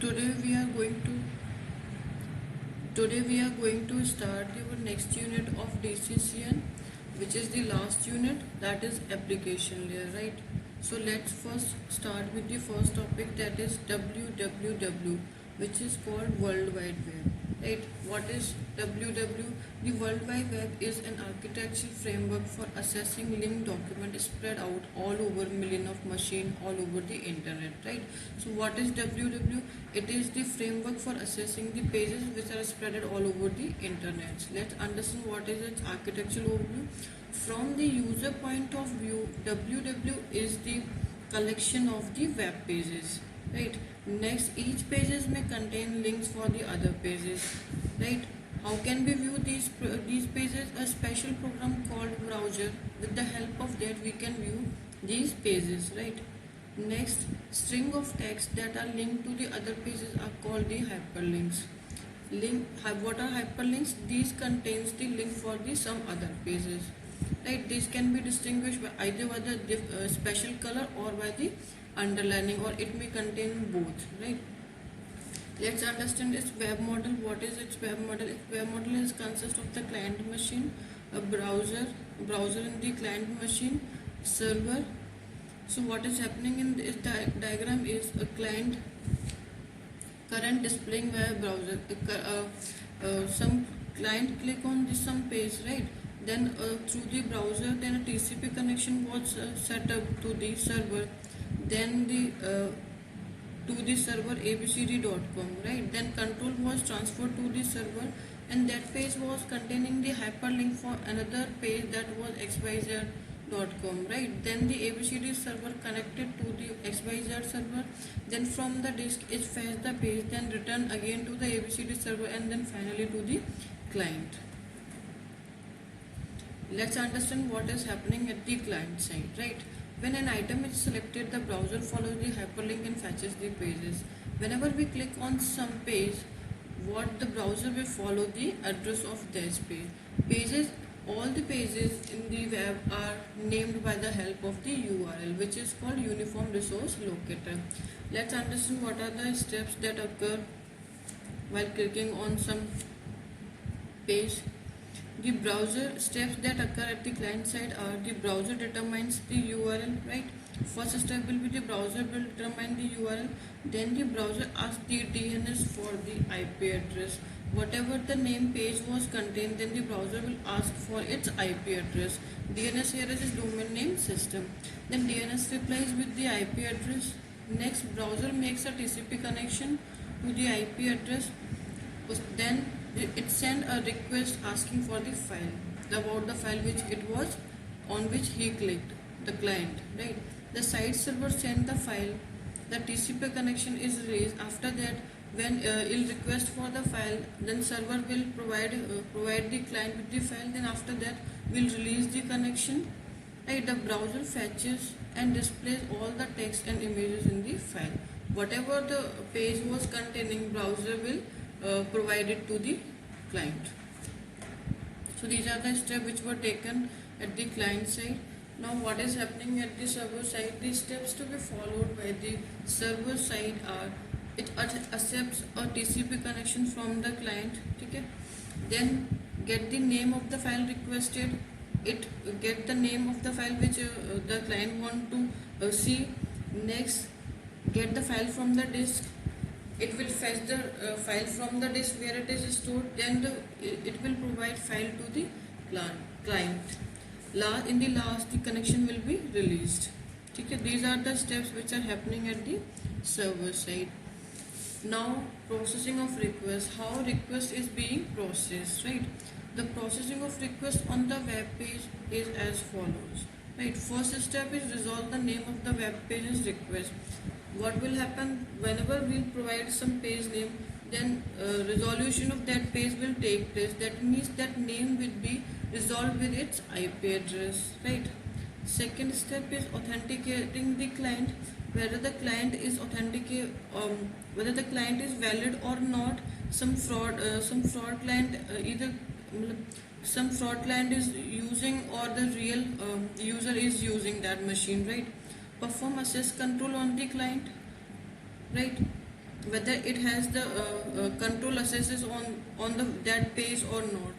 today we are going to start our next unit of DCCN, which is the last unit, that is application layer, right? So let's first start with the first topic, that is WWW, which is called World Wide Web, right? What is WWW? The World Wide Web is an architectural framework for accessing linked documents spread out all over million of machines all over the internet, right? So what is WWW? It is the framework for accessing the pages which are spread all over the internet. Let's understand what is its architectural overview. From the user point of view, WWW is the collection of the web pages, right? Next, each pages may contain links for the other pages, right? How can we view these pages? A special program called browser. With the help of that, we can view these pages, right? Next, string of text that are linked to the other pages are called the hyperlinks. What are hyperlinks? These contains the link for the some other pages, right? These can be distinguished by either by the special color or by the underlining, or it may contain both, right? Let's understand its web model. What is its web model? Its web model is consist of the client machine, a browser in the client machine, server. So what is happening in this diagram is a client current displaying via browser. Some client click on this some page, right? Then through the browser, then a TCP connection was set up to the server. Then to the server abcd.com, right? Then control was transferred to the server, and that page was containing the hyperlink for another page that was xyz.com, right? Then the abcd server connected to the xyz server, then from the disk it fetched the page, then return again to the abcd server, and then finally to the client. Let's understand what is happening at the client side, right? When an item is selected, the browser follows the hyperlink and fetches the pages. Whenever we click on some page, what the browser will follow the address of this page. All the pages in the web are named by the help of the URL, which is called Uniform Resource Locator. Let's understand what are the steps that occur while clicking on some page. The browser steps that occur at the client side are: the browser determines the URL, right? First step will be the browser will determine the URL. Then the browser asks the DNS for the IP address. Whatever the name page was contained, then the browser will ask for its IP address. DNS here is domain name system. Then DNS replies with the IP address. Next, browser makes a TCP connection to the IP address. Then it sent a request asking for the file, about the file which it was on which he clicked, the client, right? The site server sent the file, the TCP connection is raised. After that, when it'll request for the file, then server will provide the client with the file. Then after that, we'll release the connection, right? The browser fetches and displays all the text and images in the file. Whatever the page was containing, browser will provide it to the client. So these are the steps which were taken at the client side. Now what is happening at the server side? The steps to be followed by the server side are: it accepts a TCP connection from the client, okay? Then get the name of the file requested. It get the name of the file which the client want to see. Next, get the file from the disk. It will fetch the file from the disk where it is stored. Then it will provide file to the client. In the last, the connection will be released. Okay, these are the steps which are happening at the server side. Now, processing of request. How request is being processed, right? The processing of request on the web page is as follows, right? First step is resolve the name of the web page's request. What will happen whenever we provide some page name, then resolution of that page will take place. That means that name will be resolved with its IP address, right? Second step is authenticating the client, whether the client is whether the client is valid or not. Some fraud client some fraud client is using, or the real user is using that machine, right? Perform access control on the client, right? whether it has the control accesses on the that page or not.